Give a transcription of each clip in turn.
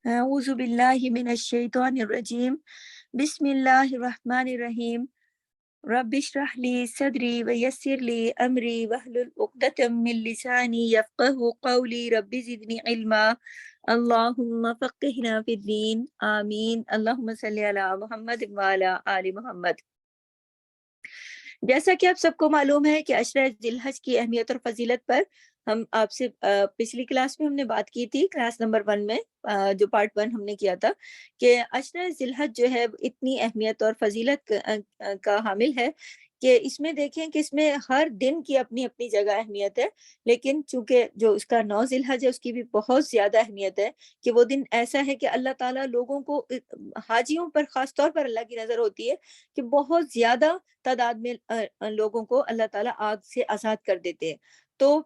اعوذ باللہ من الشیطان الرجیم بسم اللہ الرحمن الرحیم رب اشرح لی صدری ویسر لی امری واحلل عقدۃ من لسانی یفقہوا قولی رب زدنی علما اللہم فقہنا فی الدین آمین اللہم صلی علی محمد وعلی آل محمد۔ جیسا کہ آپ سب کو معلوم ہے کہ عشرہ ذی الحج کی اہمیت اور فضیلت پر ہم آپ سے پچھلی کلاس میں ہم نے بات کی تھی، کلاس نمبر 1 میں جو پارٹ 1 ہم نے کیا تھا کہ عشرہ ذی الحج جو ہے اتنی اہمیت اور فضیلت کا حامل ہے کہ اس میں دیکھیں کہ اس میں ہر دن کی اپنی اپنی جگہ اہمیت ہے، لیکن چونکہ جو اس کا 9 ذی الحج ہے اس کی بھی بہت زیادہ اہمیت ہے کہ وہ دن ایسا ہے کہ اللہ تعالیٰ لوگوں کو، حاجیوں پر خاص طور پر اللہ کی نظر ہوتی ہے کہ بہت زیادہ تعداد میں لوگوں کو اللہ تعالیٰ آگ سے آزاد کر دیتے ہیں۔ تو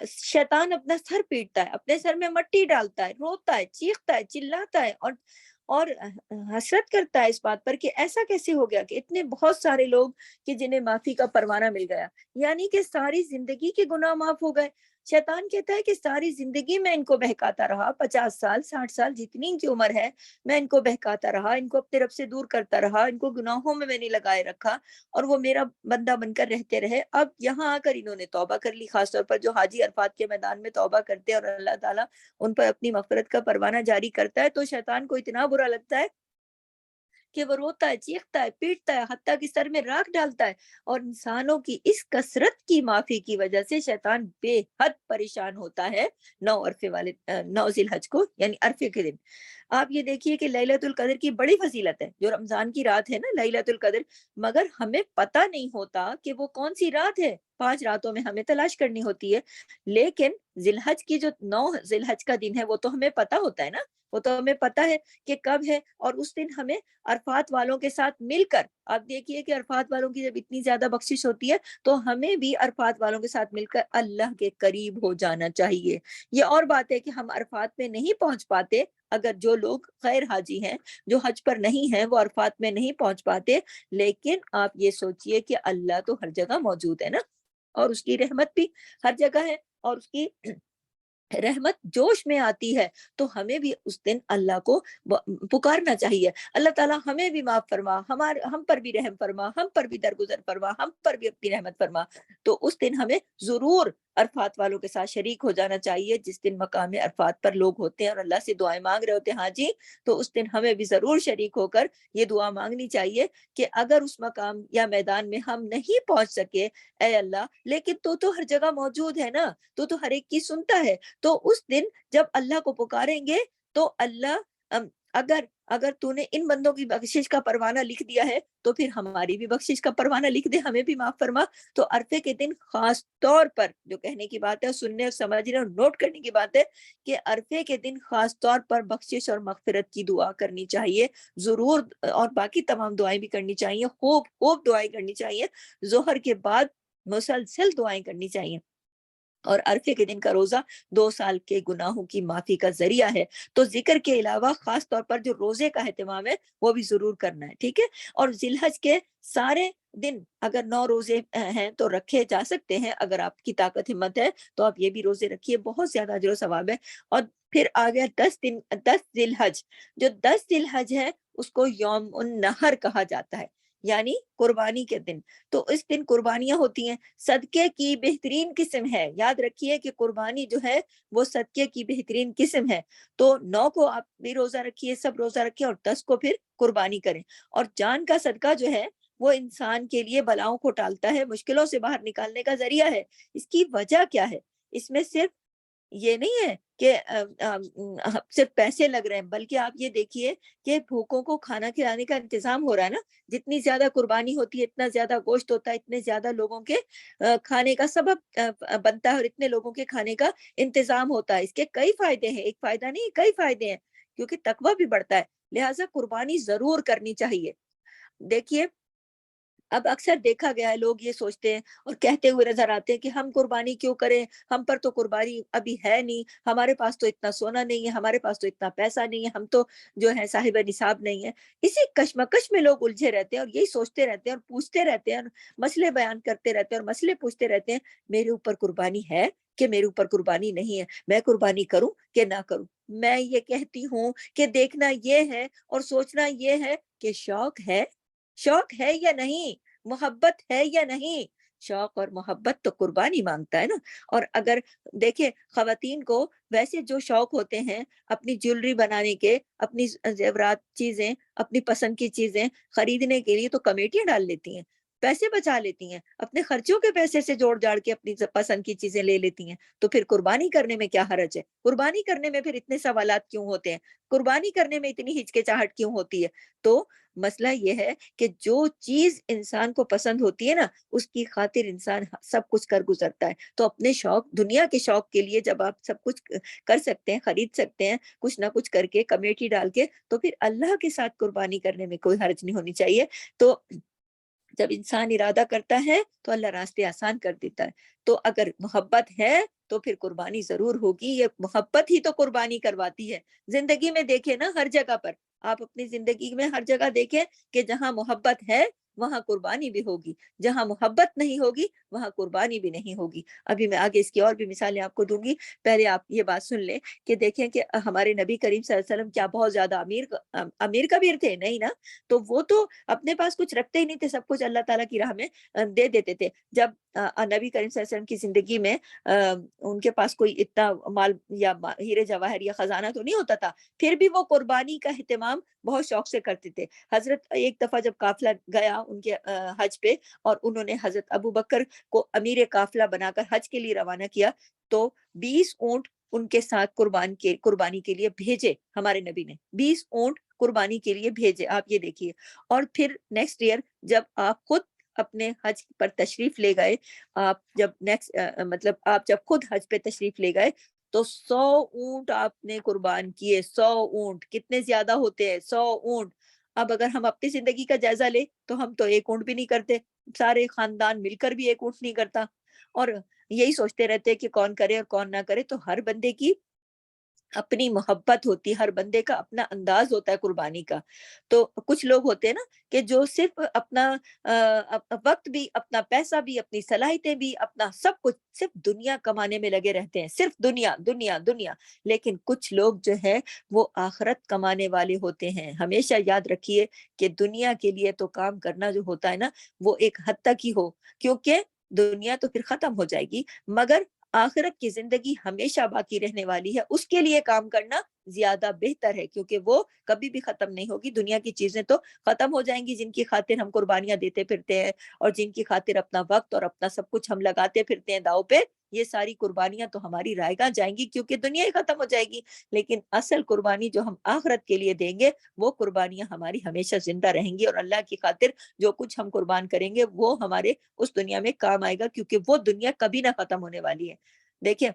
شیطان اپنا سر پیٹتا ہے، اپنے سر میں مٹی ڈالتا ہے، روتا ہے، چیختا ہے، چلاتا ہے اور حسرت کرتا ہے اس بات پر کہ ایسا کیسے ہو گیا کہ اتنے بہت سارے لوگ کہ جنہیں معافی کا پروانہ مل گیا، یعنی کہ ساری زندگی کے گناہ معاف ہو گئے۔ شیطان کہتا ہے کہ ساری زندگی میں ان کو بہکاتا رہا، 50 سال 60 سال جتنی ان کی عمر ہے میں ان کو بہکاتا رہا، ان کو اپنے رب سے دور کرتا رہا، ان کو گناہوں میں نے لگائے رکھا اور وہ میرا بندہ بن کر رہتے رہے۔ اب یہاں آ کر انہوں نے توبہ کر لی، خاص طور پر جو حاجی عرفات کے میدان میں توبہ کرتے ہیں اور اللہ تعالیٰ ان پر اپنی مغفرت کا پروانہ جاری کرتا ہے، تو شیطان کو اتنا برا لگتا ہے کہ وہ روتا ہے، چیختا ہے، پیٹتا ہے، حتیٰ کہ سر میں راکھ ڈالتا ہے، اور انسانوں کی اس کثرت کی معافی کی وجہ سے شیطان بے حد پریشان ہوتا ہے 9 ذی الحج کو، یعنی عرفے کے دن۔ آپ یہ دیکھیے کہ لیلۃ القدر کی بڑی فضیلت ہے، جو رمضان کی رات ہے نا لیلۃ القدر، مگر ہمیں پتہ نہیں ہوتا کہ وہ کون سی رات ہے، 5 راتوں میں ہمیں تلاش کرنی ہوتی ہے، لیکن ذی الحج کی جو 9 ذی الحج کا دن ہے وہ تو ہمیں پتہ ہوتا ہے نا، وہ تو ہمیں پتہ ہے کہ کب ہے، اور اس دن ہمیں عرفات والوں کے ساتھ مل کر، آپ دیکھیے کہ عرفات والوں کی جب اتنی زیادہ بخشش ہوتی ہے تو ہمیں بھی عرفات والوں کے ساتھ مل کر اللہ کے قریب ہو جانا چاہیے۔ یہ اور بات ہے کہ ہم عرفات میں نہیں پہنچ پاتے، اگر جو لوگ غیر حاجی ہیں، جو حج پر نہیں ہیں، وہ عرفات میں نہیں پہنچ پاتے، لیکن آپ یہ سوچئے کہ اللہ تو ہر جگہ موجود ہے نا، اور اس کی رحمت بھی ہر جگہ ہے، اور اس کی رحمت جوش میں آتی ہے، تو ہمیں بھی اس دن اللہ کو پکارنا چاہیے، اللہ تعالیٰ ہمیں بھی معاف فرما، ہم پر بھی رحم فرما، ہم پر بھی درگزر فرما، ہم پر بھی اپنی رحمت فرما۔ تو اس دن ہمیں ضرور عرفات والوں کے ساتھ شریک ہو جانا چاہیے، جس دن مقام عرفات پر لوگ ہوتے ہیں اور اللہ سے دعائیں مانگ رہے ہوتے ہیں، ہاں جی، تو اس دن ہمیں بھی ضرور شریک ہو کر یہ دعا مانگنی چاہیے کہ اگر اس مقام یا میدان میں ہم نہیں پہنچ سکے، اے اللہ، لیکن تو ہر جگہ موجود ہے نا، تو ہر ایک کی سنتا ہے، تو اس دن جب اللہ کو پکاریں گے تو اللہ اگر اگر تو نے ان بندوں کی بخشش کا پروانہ لکھ دیا ہے تو پھر ہماری بھی بخشش کا پروانہ لکھ دے، ہمیں بھی معاف فرما۔ تو عرفے کے دن خاص طور پر جو کہنے کی بات ہے، سننے اور سمجھنے اور نوٹ کرنے کی بات ہے کہ عرفے کے دن خاص طور پر بخشش اور مغفرت کی دعا کرنی چاہیے ضرور، اور باقی تمام دعائیں بھی کرنی چاہیے، خوب خوب دعائیں کرنی چاہیے، ظہر کے بعد مسلسل دعائیں کرنی چاہیے۔ اور عرفے کے دن کا روزہ 2 سال کے گناہوں کی معافی کا ذریعہ ہے، تو ذکر کے علاوہ خاص طور پر جو روزے کا اہتمام ہے وہ بھی ضرور کرنا ہے، ٹھیک ہے۔ اور ذی الحج کے سارے دن اگر 9 روزے ہیں تو رکھے جا سکتے ہیں، اگر آپ کی طاقت ہمت ہے تو آپ یہ بھی روزے رکھیے، بہت زیادہ اجر و ثواب ہے۔ اور پھر آ گیا 10 ذی الحج، جو 10 ذی الحج ہے اس کو یوم النحر کہا جاتا ہے، یعنی قربانی کے دن۔ تو اس دن قربانیاں ہوتی ہیں، صدقے کی بہترین قسم ہے، یاد رکھیے کہ قربانی جو ہے وہ صدقے کی بہترین قسم ہے۔ تو 9 کو آپ بھی روزہ رکھیے، سب روزہ رکھیے، اور 10 کو پھر قربانی کریں۔ اور جان کا صدقہ جو ہے وہ انسان کے لیے بلاؤں کو ٹالتا ہے، مشکلوں سے باہر نکالنے کا ذریعہ ہے۔ اس کی وجہ کیا ہے؟ اس میں صرف یہ نہیں ہے کہ صرف پیسے لگ رہے ہیں، بلکہ آپ یہ دیکھیے کہ بھوکوں کو کھانا کھلانے کا انتظام ہو رہا ہے نا، جتنی زیادہ قربانی ہوتی ہے اتنا زیادہ گوشت ہوتا ہے، اتنے زیادہ لوگوں کے کھانے کا سبب بنتا ہے، اور اتنے لوگوں کے کھانے کا انتظام ہوتا ہے۔ اس کے کئی فائدے ہیں، ایک فائدہ نہیں، کئی فائدے ہیں، کیونکہ تقویٰ بھی بڑھتا ہے، لہٰذا قربانی ضرور کرنی چاہیے۔ دیکھیے، اب اکثر دیکھا گیا ہے لوگ یہ سوچتے ہیں اور کہتے ہوئے نظر آتے ہیں کہ ہم قربانی کیوں کریں، ہم پر تو قربانی ابھی ہے نہیں، ہمارے پاس تو اتنا سونا نہیں ہے، ہمارے پاس تو اتنا پیسہ نہیں ہے، ہم تو جو ہے صاحب نصاب نہیں ہے۔ اسی کشمکش میں لوگ الجھے رہتے ہیں اور یہی سوچتے رہتے ہیں اور پوچھتے رہتے ہیں اور مسئلے بیان کرتے رہتے ہیں اور مسئلے پوچھتے رہتے ہیں، میرے اوپر قربانی ہے کہ میرے اوپر قربانی نہیں ہے، میں قربانی کروں کہ نہ کروں۔ میں یہ کہتی ہوں کہ دیکھنا یہ ہے اور سوچنا یہ ہے کہ شوق ہے یا نہیں، محبت ہے یا نہیں۔ شوق اور محبت تو قربانی مانگتا ہے نا۔ اور اگر دیکھیں خواتین کو ویسے جو شوق ہوتے ہیں اپنی جیولری بنانے کے، اپنی زیورات چیزیں، اپنی پسند کی چیزیں خریدنے کے لیے تو کمیٹیاں ڈال لیتی ہیں، پیسے بچا لیتی ہیں، اپنے خرچوں کے پیسے سے جوڑ جاڑ کے اپنی پسند کی چیزیں لے لیتی ہیں۔ تو پھر قربانی کرنے میں کیا حرج ہے؟ قربانی کرنے میں پھر اتنے سوالات کیوں ہوتے ہیں؟ قربانی کرنے میں اتنی ہچکچاہٹ کیوں ہوتی ہے؟ تو مسئلہ یہ ہے کہ جو چیز انسان کو پسند ہوتی ہے نا، اس کی خاطر انسان سب کچھ کر گزرتا ہے۔ تو اپنے شوق، دنیا کے شوق کے لیے جب آپ سب کچھ کر سکتے ہیں، خرید سکتے ہیں کچھ نہ کچھ کر کے، کمیٹی ڈال کے، تو پھر اللہ کے ساتھ قربانی کرنے میں کوئی حرج نہیں ہونی چاہیے۔ تو جب انسان ارادہ کرتا ہے تو اللہ راستے آسان کر دیتا ہے۔ تو اگر محبت ہے تو پھر قربانی ضرور ہوگی، یہ محبت ہی تو قربانی کرواتی ہے۔ زندگی میں دیکھیں نا، ہر جگہ پر آپ اپنی زندگی میں ہر جگہ دیکھیں کہ جہاں محبت ہے وہاں قربانی بھی ہوگی، جہاں محبت نہیں ہوگی وہاں قربانی بھی نہیں ہوگی۔ ابھی میں آگے اس کی اور بھی مثالیں آپ کو دوں گی، پہلے آپ یہ بات سن لیں کہ دیکھیں کہ ہمارے نبی کریم صلی اللہ علیہ وسلم کیا بہت زیادہ امیر کبیر تھے؟ نہیں نا۔ تو وہ تو اپنے پاس کچھ رکھتے ہی نہیں تھے، سب کچھ اللہ تعالیٰ کی راہ میں دے دیتے تھے۔ جب نبی کریم صلی اللہ علیہ وسلم کی زندگی میں ان کے پاس کوئی اتنا مال یا ہیرے جواہر یا خزانہ تو نہیں ہوتا تھا، پھر بھی وہ قربانی کا اہتمام بہت شوق سے کرتے تھے۔ حضرت ایک دفعہ جب قافلہ گیا ان کے حج پہ، اور انہوں نے حضرت ابو بکر کو امیر قافلہ بنا کر حج کے لیے روانہ کیا، تو 20 اونٹ ان کے ساتھ قربانی کے لیے بھیجے۔ ہمارے نبی نے 20 اونٹ قربانی کے لیے بھیجے، آپ یہ دیکھیے۔ اور پھر نیکسٹ ایئر جب آپ خود اپنے حج پر تشریف لے گئے، آپ جب مطلب آپ جب خود حج پہ تشریف لے گئے، تو 100 اونٹ آپ نے قربان کیے۔ 100 اونٹ کتنے زیادہ ہوتے ہیں؟ 100 اونٹ۔ اب اگر ہم اپنی زندگی کا جائزہ لیں تو ہم تو ایک اونٹ بھی نہیں کرتے، سارے خاندان مل کر بھی ایک اونٹ نہیں کرتا، اور یہی سوچتے رہتے کہ کون کرے اور کون نہ کرے۔ تو ہر بندے کی اپنی محبت ہوتی ہے، ہر بندے کا اپنا انداز ہوتا ہے قربانی کا۔ تو کچھ لوگ ہوتے ہیں نا کہ جو صرف اپنا وقت بھی، اپنا پیسہ بھی، اپنی صلاحیتیں بھی، اپنا سب کچھ صرف دنیا کمانے میں لگے رہتے ہیں، صرف دنیا دنیا دنیا۔ لیکن کچھ لوگ جو ہے وہ آخرت کمانے والے ہوتے ہیں۔ ہمیشہ یاد رکھیے کہ دنیا کے لیے تو کام کرنا جو ہوتا ہے نا، وہ ایک حد تک ہی ہو، کیونکہ دنیا تو پھر ختم ہو جائے گی، مگر آخرت کی زندگی ہمیشہ باقی رہنے والی ہے، اس کے لیے کام کرنا زیادہ بہتر ہے، کیونکہ وہ کبھی بھی ختم نہیں ہوگی۔ دنیا کی چیزیں تو ختم ہو جائیں گی جن کی خاطر ہم قربانیاں دیتے پھرتے ہیں، اور جن کی خاطر اپنا وقت اور اپنا سب کچھ ہم لگاتے پھرتے ہیں داؤ پہ، یہ ساری قربانیاں تو ہماری رائے گاہ جائیں گی، کیونکہ دنیا ہی ختم ہو جائے گی۔ لیکن اصل قربانی جو ہم آخرت کے لیے دیں گے، وہ قربانیاں ہماری ہمیشہ زندہ رہیں گی، اور اللہ کی خاطر جو کچھ ہم قربان کریں گے وہ ہمارے اس دنیا میں کام آئے گا، کیونکہ وہ دنیا کبھی نہ ختم ہونے والی ہے۔ دیکھیں،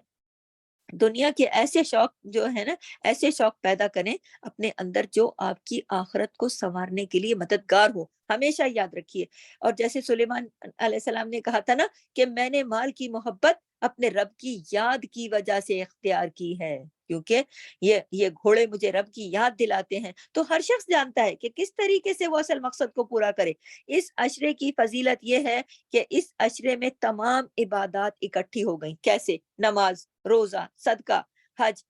دنیا کے ایسے شوق جو ہے نا، ایسے شوق پیدا کریں اپنے اندر جو آپ کی آخرت کو سنوارنے کے لیے مددگار ہو، ہمیشہ یاد رکھیے۔ اور جیسے سلیمان علیہ السلام نے کہا تھا نا کہ میں نے مال کی محبت اپنے رب کی یاد کی وجہ سے اختیار کی ہے، کیونکہ یہ گھوڑے مجھے رب کی یاد دلاتے ہیں۔ تو ہر شخص جانتا ہے کہ کس طریقے سے وہ اصل مقصد کو پورا کرے۔ اس عشرے کی فضیلت یہ ہے کہ اس عشرے میں تمام عبادات اکٹھی ہو گئیں۔ کیسے؟ نماز، روزہ، صدقہ، حج۔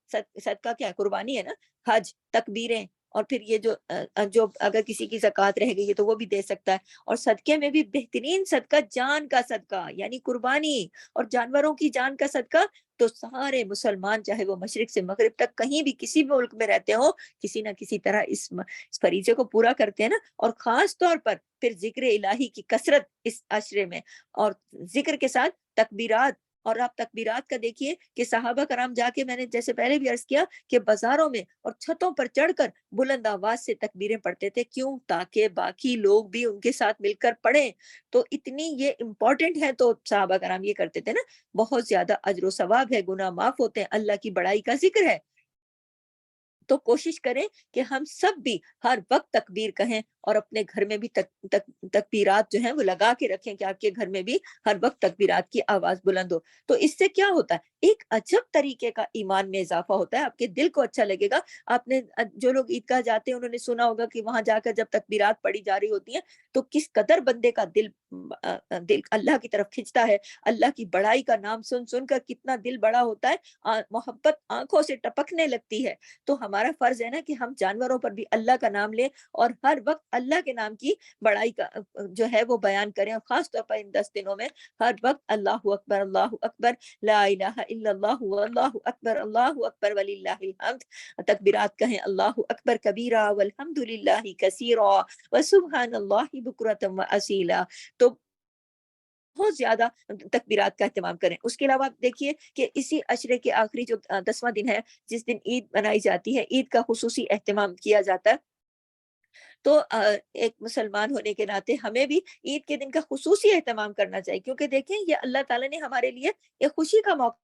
صدقہ کیا ہے؟ قربانی ہے نا۔ حج، تکبیریں، اور پھر یہ جو اگر کسی کی زکوٰۃ رہ گئی ہے تو وہ بھی دے سکتا ہے۔ اور صدقے میں بھی بہترین صدقہ جان کا صدقہ، یعنی قربانی، اور جانوروں کی جان کا صدقہ۔ تو سارے مسلمان چاہے وہ مشرق سے مغرب تک کہیں بھی کسی بھی ملک میں رہتے ہوں، کسی نہ کسی طرح اس فریضے کو پورا کرتے ہیں نا۔ اور خاص طور پر پھر ذکر الہی کی کثرت اس عشرے میں، اور ذکر کے ساتھ تکبیرات۔ اور آپ تکبیرات کا دیکھیے کہ صحابہ کرام جا کے، میں نے جیسے پہلے بھی عرض کیا کہ بازاروں میں اور چھتوں پر چڑھ کر بلند آواز سے تکبیریں پڑھتے تھے۔ کیوں؟ تاکہ باقی لوگ بھی ان کے ساتھ مل کر پڑھیں۔ تو اتنی یہ امپورٹنٹ ہے، تو صحابہ کرام یہ کرتے تھے نا۔ بہت زیادہ اجر و ثواب ہے، گناہ معاف ہوتے ہیں، اللہ کی بڑائی کا ذکر ہے۔ تو کوشش کریں کہ ہم سب بھی ہر وقت تکبیر کہیں اور اپنے گھر میں بھی تکبیرات جو ہیں وہ لگا کے رکھیں کہ آپ کے گھر میں بھی ہر وقت تکبیرات کی آواز بلند ہو. تو اس سے کیا ہوتا ہے, ایک عجب طریقے کا ایمان میں اضافہ ہوتا ہے, آپ کے دل کو اچھا لگے گا. آپ نے جو لوگ عیدگاہ جاتے ہیں انہوں نے سنا ہوگا کہ وہاں جا کر جب تکبیرات پڑھی جا رہی ہوتی ہیں تو کس قدر بندے کا دل اللہ کی طرف کھنچتا ہے. اللہ کی بڑائی کا نام سن سن کر کتنا دل بڑا ہوتا ہے, محبت آنکھوں سے ٹپکنے لگتی ہے. تو ہمارا فرض ہے نا کہ ہم جانوروں پر بھی اللہ کا نام لیں اور ہر وقت اللہ کے نام کی بڑائی کا جو ہے وہ بیان کریں, اور خاص طور پر ان 10 دنوں میں ہر وقت اللہ اکبر لا الہ الا اللہ واللہ اکبر وللہ الحمد تکبیرات کہیں, اللہ اکبر کبیرہ والحمد للہ کثیرا وسبحان اللہ بکرۃ واصیلا. تو بہت زیادہ تکبیرات کا اہتمام کریں. اس کے علاوہ آپ دیکھیے کہ اسی عشرے کے آخری جو 10واں دن ہے جس دن عید منائی جاتی ہے, عید کا خصوصی اہتمام کیا جاتا ہے. تو ایک مسلمان ہونے کے ناطے ہمیں بھی عید کے دن کا خصوصی اہتمام کرنا چاہیے, کیونکہ دیکھیں یہ اللہ تعالیٰ نے ہمارے لیے ایک خوشی کا موقع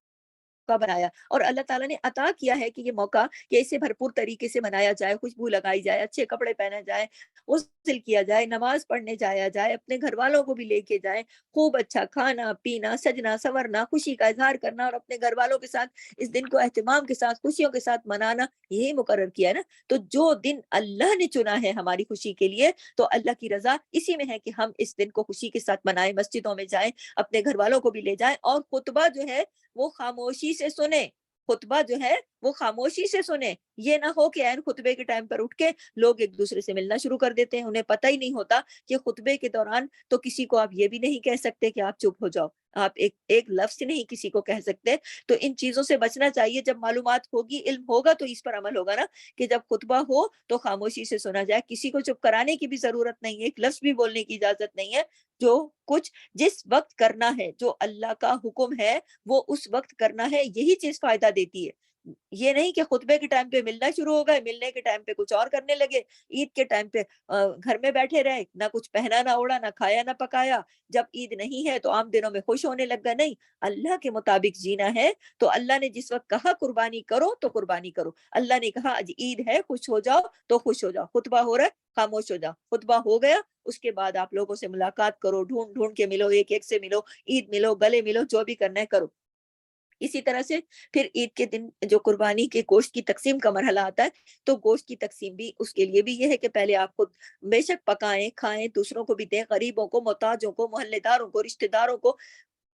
بنایا, اور اللہ تعالیٰ نے عطا کیا ہے کہ یہ موقع کہ اسے بھرپور طریقے سے منایا جائے, خوشبو لگائی جائے, اچھے کپڑے پہنے جائے, غسل کیا جائے, نماز پڑھنے جایا جائے, اپنے گھر والوں کو بھی لے کے جائیں, خوب اچھا کھانا پینا, سجنا سورنا, خوشی کا اظہار کرنا اور اپنے گھر والوں کے ساتھ اس دن کو اہتمام کے ساتھ خوشیوں کے ساتھ منانا, یہی مقرر کیا ہے نا. تو جو دن اللہ نے چنا ہے ہماری خوشی کے لیے, تو اللہ کی رضا اسی میں ہے کہ ہم اس دن کو خوشی کے ساتھ منائیں, مسجدوں میں جائیں, اپنے گھر والوں کو بھی لے جائیں, اور خطبہ جو ہے وہ خاموشی سے سنیں. خطبہ جو ہے وہ خاموشی سے سنیں. یہ نہ ہو کہ عین خطبے کے ٹائم پر اٹھ کے لوگ ایک دوسرے سے ملنا شروع کر دیتے ہیں, انہیں پتہ ہی نہیں ہوتا کہ خطبے کے دوران تو کسی کو آپ یہ بھی نہیں کہہ سکتے کہ آپ چپ ہو جاؤ, آپ ایک لفظ نہیں کسی کو کہہ سکتے. تو ان چیزوں سے بچنا چاہیے. جب معلومات ہوگی, علم ہوگا, تو اس پر عمل ہوگا نا, کہ جب خطبہ ہو تو خاموشی سے سنا جائے, کسی کو چپ کرانے کی بھی ضرورت نہیں ہے, ایک لفظ بھی بولنے کی اجازت نہیں ہے. جو کچھ جس وقت کرنا ہے, جو اللہ کا حکم ہے وہ اس وقت کرنا ہے, یہی چیز فائدہ دیتی ہے. یہ نہیں کہ خطبے کے ٹائم پہ ملنا شروع ہو گئے, ملنے کے ٹائم پہ کچھ اور کرنے لگے, عید کے ٹائم پہ گھر میں بیٹھے رہے, نہ کچھ پہنا نہ اوڑا, نہ کھایا نہ پکایا. جب عید نہیں ہے تو عام دنوں میں خوش ہونے لگ گئے. نہیں, اللہ کے مطابق جینا ہے. تو اللہ نے جس وقت کہا قربانی کرو تو قربانی کرو. اللہ نے کہا آج عید ہے, خوش ہو جاؤ تو خوش ہو جاؤ. خطبہ ہو رہا ہے, خاموش ہو جاؤ. خطبہ ہو گیا, اس کے بعد آپ لوگوں سے ملاقات کرو, ڈھونڈ ڈھونڈ کے ملو, ایک ایک سے ملو, عید ملو, گلے ملو, جو بھی کرنا ہے کرو. اسی طرح سے پھر عید کے دن جو قربانی کے گوشت کی تقسیم کا مرحلہ آتا ہے, تو گوشت کی تقسیم بھی اس کے لیے بھی یہ ہے کہ پہلے آپ خود بے شک پکائیں, کھائیں, دوسروں کو بھی دیں, غریبوں کو, محتاجوں کو, محلے داروں کو, رشتہ داروں کو,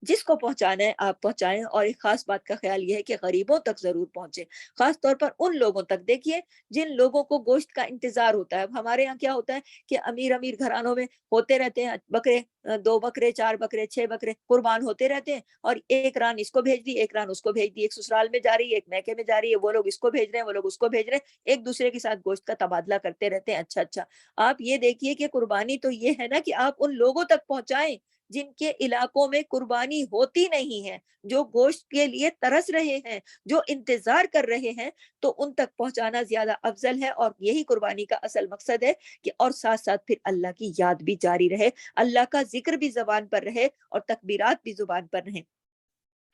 جس کو پہنچانا ہے آپ پہنچائیں. اور ایک خاص بات کا خیال یہ ہے کہ غریبوں تک ضرور پہنچے, خاص طور پر ان لوگوں تک. دیکھیے جن لوگوں کو گوشت کا انتظار ہوتا ہے, اب ہمارے یہاں کیا ہوتا ہے کہ امیر امیر گھرانوں میں ہوتے رہتے ہیں بکرے, 2 بکرے, 4 بکرے, 6 بکرے قربان ہوتے رہتے ہیں, اور ایک ران اس کو بھیج دی, ایک ران اس کو بھیج دی, ایک سسرال میں جا رہی ہے, ایک میکے میں جا رہی ہے, وہ لوگ اس کو بھیج رہے ہیں, وہ لوگ اس کو بھیج رہے ہیں, ایک دوسرے کے ساتھ گوشت کا تبادلہ کرتے رہتے ہیں. اچھا, آپ یہ دیکھیے کہ قربانی تو یہ ہے نا کہ آپ ان لوگوں تک پہنچائیں جن کے علاقوں میں قربانی ہوتی نہیں ہے, جو گوشت کے لیے ترس رہے ہیں, جو انتظار کر رہے ہیں. تو ان تک پہنچانا زیادہ افضل ہے, اور یہی قربانی کا اصل مقصد ہے کہ اور ساتھ ساتھ پھر اللہ کی یاد بھی جاری رہے, اللہ کا ذکر بھی زبان پر رہے, اور تکبیرات بھی زبان پر رہیں.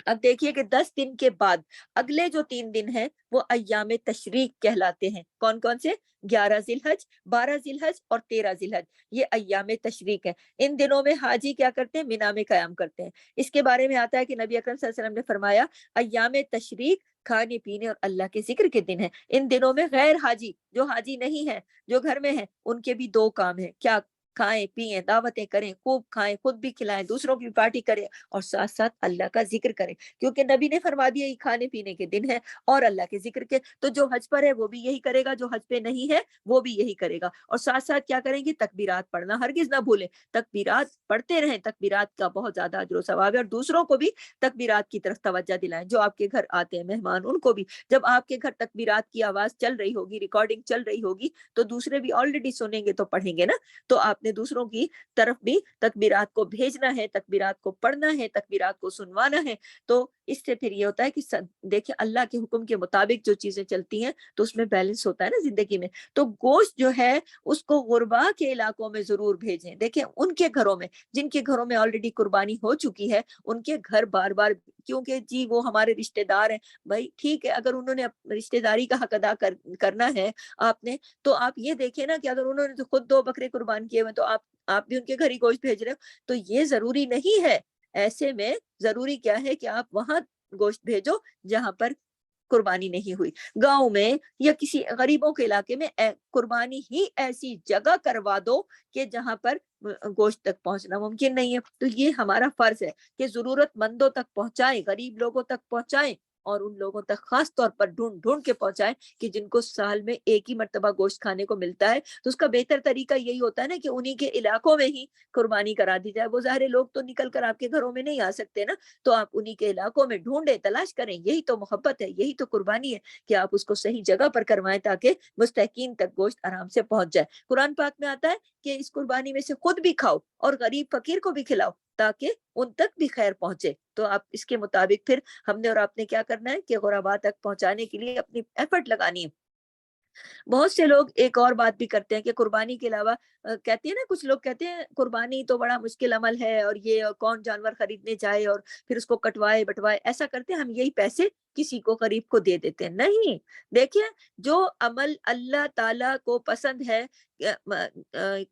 اب دیکھیے کہ 10 دن کے بعد اگلے جو 3 دن ہیں وہ ایام تشریق کہلاتے ہیں. کون کون سے؟ 11 ذی الحج, 12 ذی الحج اور 13 ذی الحج, یہ ایام تشریق ہیں. ان دنوں میں حاجی کیا کرتے ہیں؟ مینا میں قیام کرتے ہیں. اس کے بارے میں آتا ہے کہ نبی اکرم صلی اللہ علیہ وسلم نے فرمایا ایام تشریق کھانے پینے اور اللہ کے ذکر کے دن ہیں. ان دنوں میں غیر حاجی, جو حاجی نہیں ہے, جو گھر میں ہیں, ان کے بھی 2 کام ہیں. کیا؟ کھائیں پیئیں, دعوتیں کریں, خوب کھائیں, خود بھی کھلائیں, دوسروں کی پارٹی کریں, اور ساتھ ساتھ اللہ کا ذکر کریں. کیونکہ نبی نے فرما دیا یہ کھانے پینے کے دن ہے اور اللہ کے ذکر کے, تو جو حج پر ہے وہ بھی یہی کرے گا, جو حج پہ نہیں ہے وہ بھی یہی کرے گا. اور ساتھ ساتھ کیا کریں گے؟ تکبیرات پڑھنا ہرگز نہ بھولیں. تکبیرات پڑھتے رہیں, تکبیرات کا بہت زیادہ اجر و ثواب ہے. اور دوسروں کو بھی تکبیرات کی طرف توجہ دلائیں, جو آپ کے گھر آتے ہیں مہمان, ان کو بھی جب آپ کے گھر تکبیرات کی آواز چل رہی ہوگی, ریکارڈنگ چل رہی ہوگی, تو دوسرے بھی آلریڈی سنیں گے تو پڑھیں گے نا. تو آپ نے دوسروں کی طرف بھی تکبیرات کو بھیجنا ہے, تکبیرات کو پڑھنا ہے, تکبیرات کو سنوانا ہے. تو اس سے پھر یہ ہوتا ہے کہ دیکھیں اللہ کے حکم کے مطابق جو چیزیں چلتی ہیں تو اس میں بیلنس ہوتا ہے نا زندگی میں. تو گوشت جو ہے اس کو غربا کے علاقوں میں ضرور بھیجیں. دیکھیں ان کے گھروں میں, جن کے گھروں میں آلریڈی قربانی ہو چکی ہے, ان کے گھر بار بار کیونکہ جی وہ ہمارے رشتے دار ہیں. بھائی ٹھیک ہے, اگر انہوں نے رشتے داری کا حق ادا کرنا ہے آپ نے, تو آپ یہ دیکھیں نا کہ اگر انہوں نے خود 2 بکرے قربان کیے ہوئے تو آپ بھی ان کے گھر ہی گوشت بھیج رہے ہو, تو یہ ضروری نہیں ہے. ایسے میں ضروری کیا ہے کہ آپ وہاں گوشت بھیجو جہاں پر قربانی نہیں ہوئی. گاؤں میں یا کسی غریبوں کے علاقے میں قربانی ہی ایسی جگہ کروا دو کہ جہاں پر گوشت تک پہنچنا ممکن نہیں ہے. تو یہ ہمارا فرض ہے کہ ضرورت مندوں تک پہنچائیں, غریب لوگوں تک پہنچائیں, اور ان لوگوں تک خاص طور پر ڈھونڈ ڈھونڈ کے پہنچائیں کہ جن کو سال میں ایک ہی مرتبہ گوشت کھانے کو ملتا ہے. تو اس کا بہتر طریقہ یہی ہوتا ہے نا کہ انہی کے علاقوں میں ہی قربانی کرا دی جائے. وہ ظاہر لوگ تو نکل کر آپ کے گھروں میں نہیں آ سکتے نا, تو آپ انہی کے علاقوں میں ڈھونڈیں, تلاش کریں. یہی تو محبت ہے, یہی تو قربانی ہے کہ آپ اس کو صحیح جگہ پر کروائیں تاکہ مستحقین تک گوشت آرام سے پہنچ جائے. قرآن پاک میں آتا ہے کہ اس قربانی میں سے خود بھی کھاؤ اور غریب فقیر کو بھی کھلاؤ تاکہ ان تک بھی خیر پہنچے. تو آپ اس کے مطابق پھر ہم نے اور آپ نے کیا کرنا ہے کہ غرباء تک پہنچانے کے لیے اپنی ایفرٹ لگانی ہے. بہت سے لوگ ایک اور بات بھی کرتے ہیں کہ قربانی کے علاوہ کہتے ہیں نا, کچھ لوگ کہتے ہیں قربانی تو بڑا مشکل عمل ہے, اور یہ کون جانور خریدنے جائے اور پھر اس کو کٹوائے بٹوائے. ایسا کرتے ہیں ہم یہی پیسے کسی کو غریب کو دے دیتے ہیں. نہیں, دیکھیں جو عمل اللہ تعالیٰ کو پسند ہے,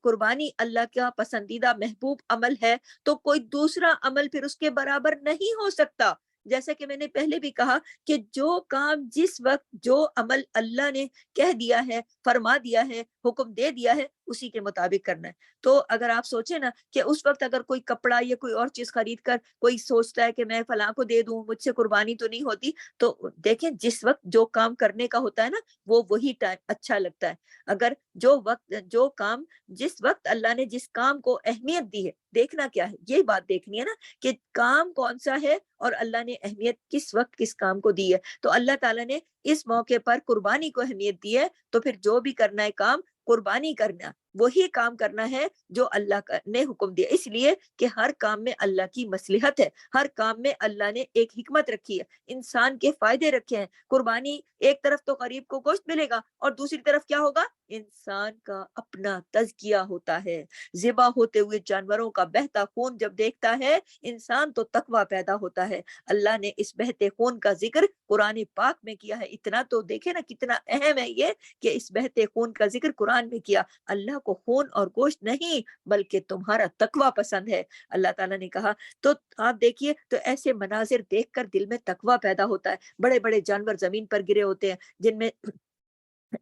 قربانی اللہ کا پسندیدہ محبوب عمل ہے, تو کوئی دوسرا عمل پھر اس کے برابر نہیں ہو سکتا. جیسا کہ میں نے پہلے بھی کہا کہ جو کام جس وقت جو عمل اللہ نے کہہ دیا ہے, فرما دیا ہے, حکم دے دیا ہے, اسی کے مطابق کرنا ہے. تو اگر آپ سوچیں نا کہ اس وقت اگر کوئی کپڑا یا کوئی اور چیز خرید کر کوئی سوچتا ہے کہ میں فلاں کو دے دوں, مجھ سے قربانی تو نہیں ہوتی, تو دیکھیں جس وقت جو کام کرنے کا ہوتا ہے نا, وہ وہی ٹائم اچھا لگتا ہے. اگر جو کام جس وقت اللہ نے جس کام کو اہمیت دی ہے, دیکھنا کیا ہے, یہ بات دیکھنی ہے نا کہ کام کون سا ہے اور اللہ نے اہمیت کس وقت کس کام کو دی ہے. تو اللہ تعالیٰ نے اس موقع پر قربانی کو اہمیت دی ہے, تو پھر جو بھی کرنا ہے کام قربانی کرنا, وہی کام کرنا ہے جو اللہ نے حکم دیا. اس لیے کہ ہر کام میں اللہ کی مصلحت ہے, ہر کام میں اللہ نے ایک حکمت رکھی ہے, انسان کے فائدے رکھے ہیں. قربانی ایک طرف تو غریب کو گوشت ملے گا, اور دوسری طرف کیا ہوگا, انسان کا اپنا تزکیہ ہوتا ہے. ذبح ہوتے ہوئے جانوروں کا بہتا خون جب دیکھتا ہے انسان, تو تقویٰ پیدا ہوتا ہے. اللہ نے اس بہتے خون کا ذکر قرآن پاک میں کیا ہے. اتنا تو دیکھیں نا کتنا اہم ہے یہ کہ اس بہتے خون کا ذکر قرآن میں کیا. اللہ کو خون اور گوشت نہیں بلکہ تمہارا تقویٰ پسند ہے, اللہ تعالیٰ نے کہا. تو آپ دیکھیے, تو ایسے مناظر دیکھ کر دل میں تقویٰ پیدا ہوتا ہے. بڑے بڑے جانور زمین پر گرے ہوتے ہیں جن میں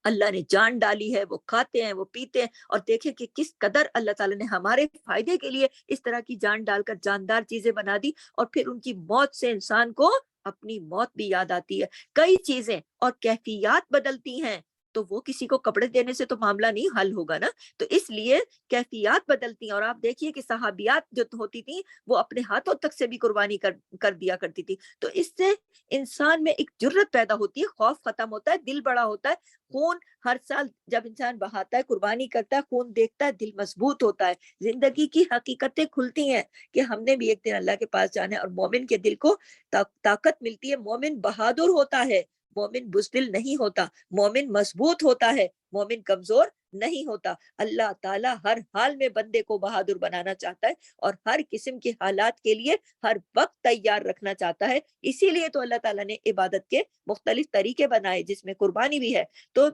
اللہ نے جان ڈالی ہے, وہ کھاتے ہیں, وہ پیتے ہیں, اور دیکھیں کہ کس قدر اللہ تعالیٰ نے ہمارے فائدے کے لیے اس طرح کی جان ڈال کر جاندار چیزیں بنا دی. اور پھر ان کی موت سے انسان کو اپنی موت بھی یاد آتی ہے. کئی چیزیں اور کیفیات بدلتی ہیں, تو وہ کسی کو کپڑے دینے سے تو معاملہ نہیں حل ہوگا نا. تو اس لیے کیفیات بدلتی ہیں. اور آپ دیکھیے کہ صحابیات جو ہوتی تھیں وہ اپنے ہاتھوں تک سے بھی قربانی کر دیا کرتی تھی. تو اس سے انسان میں ایک جرت پیدا ہوتی ہے, خوف ختم ہوتا ہے, دل بڑا ہوتا ہے. خون ہر سال جب انسان بہاتا ہے, قربانی کرتا ہے, خون دیکھتا ہے, دل مضبوط ہوتا ہے. زندگی کی حقیقتیں کھلتی ہیں کہ ہم نے بھی ایک دن اللہ کے پاس جانا ہے, اور مومن کے دل کو طاقت ملتی ہے. مومن بہادر ہوتا ہے, مومن بزدل نہیں ہوتا, مومن مضبوط ہوتا ہے, مومن کمزور نہیں ہوتا. اللہ تعالیٰ ہر حال میں بندے کو بہادر بنانا چاہتا ہے, اور ہر قسم کے حالات کے لیے ہر وقت تیار رکھنا چاہتا ہے. اسی لیے تو اللہ تعالیٰ نے عبادت کے مختلف طریقے بنائے جس میں قربانی بھی ہے. تو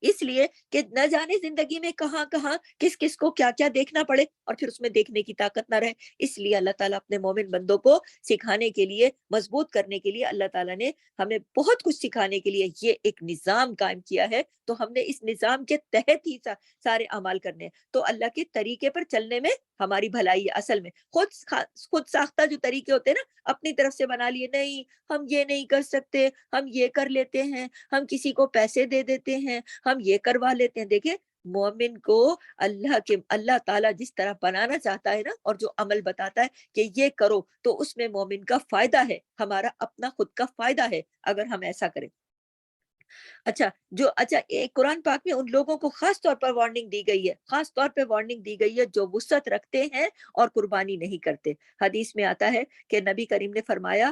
اس لیے کہ نہ جانے زندگی میں کہاں کہاں کس کس کو کیا کیا دیکھنا پڑے, اور پھر اس میں دیکھنے کی طاقت نہ رہے. اس لیے اللہ تعالیٰ اپنے مومن بندوں کو سکھانے کے لیے, مضبوط کرنے کے لیے, اللہ تعالیٰ نے ہمیں بہت کچھ سکھانے کے لیے یہ ایک نظام قائم کیا ہے. تو ہم نے اس نظام کے تحت ہی سارے اعمال کرنے ہیں. تو اللہ کے طریقے پر چلنے میں ہماری بھلائی ہے. اصل میں خود ساختہ جو طریقے ہوتے ہیں نا, اپنی طرف سے بنا لیے, نہیں ہم یہ نہیں کر سکتے, ہم یہ کر لیتے ہیں, ہم کسی کو پیسے دے دیتے ہیں, ہم یہ کروا لیتے ہیں. دیکھیں مومن کو اللہ تعالیٰ جس طرح بنانا چاہتا ہے نا, اور جو عمل بتاتا ہے کہ یہ کرو, تو اس میں مومن کا فائدہ ہے, ہمارا اپنا خود کا فائدہ ہے اگر ہم ایسا کریں. اچھا ایک قرآن پاک میں ان لوگوں کو خاص طور پر وارننگ دی گئی ہے, خاص طور پہ وارننگ دی گئی ہے جو وسعت رکھتے ہیں اور قربانی نہیں کرتے. حدیث میں آتا ہے کہ نبی کریم نے فرمایا,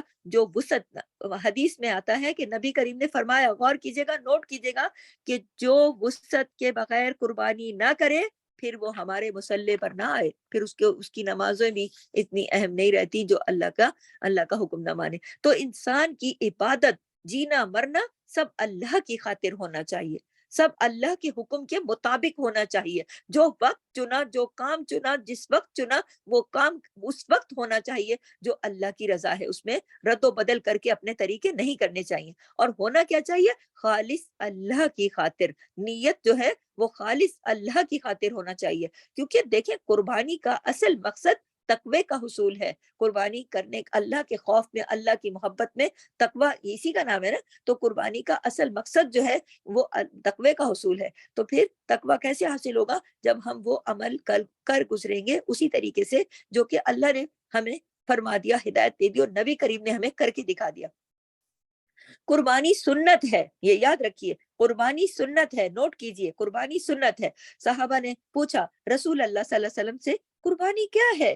حدیث میں آتا ہے کہ نبی کریم نے فرمایا, غور کیجئے گا, نوٹ کیجئے گا, کہ جو وسعت کے بغیر قربانی نہ کرے پھر وہ ہمارے مسلح پر نہ آئے، پھر اس کی نمازیں بھی اتنی اہم نہیں رہتی جو اللہ کا حکم نہ مانے۔ تو انسان کی عبادت، جینا مرنا سب اللہ کی خاطر ہونا چاہیے، سب اللہ کے حکم کے مطابق ہونا چاہیے۔ جو وقت چنا، جو کام چنا، جس وقت چنا، وہ کام اس وقت ہونا چاہیے جو اللہ کی رضا ہے، اس میں رد و بدل کر کے اپنے طریقے نہیں کرنے چاہیے۔ اور ہونا کیا چاہیے؟ خالص اللہ کی خاطر، نیت جو ہے وہ خالص اللہ کی خاطر ہونا چاہیے۔ کیونکہ دیکھیں قربانی کا اصل مقصد تقوی کا حصول ہے۔ قربانی کرنے اللہ کے خوف میں، اللہ کی محبت میں، تقوی اسی کا نام ہے نا۔ تو قربانی کا اصل مقصد جو ہے وہ تقوی کا حصول ہے۔ تو پھر تقوی کیسے حاصل ہوگا؟ جب ہم وہ عمل کر گزریں گے اسی طریقے سے جو کہ اللہ نے ہمیں فرما دیا، ہدایت دے دی، اور نبی کریم نے ہمیں کر کے دکھا دیا۔ قربانی سنت ہے، یہ یاد رکھیے، قربانی سنت ہے، نوٹ کیجئے، قربانی سنت ہے۔ صحابہ نے پوچھا رسول اللہ صلی اللہ علیہ وسلم سے، قربانی کیا ہے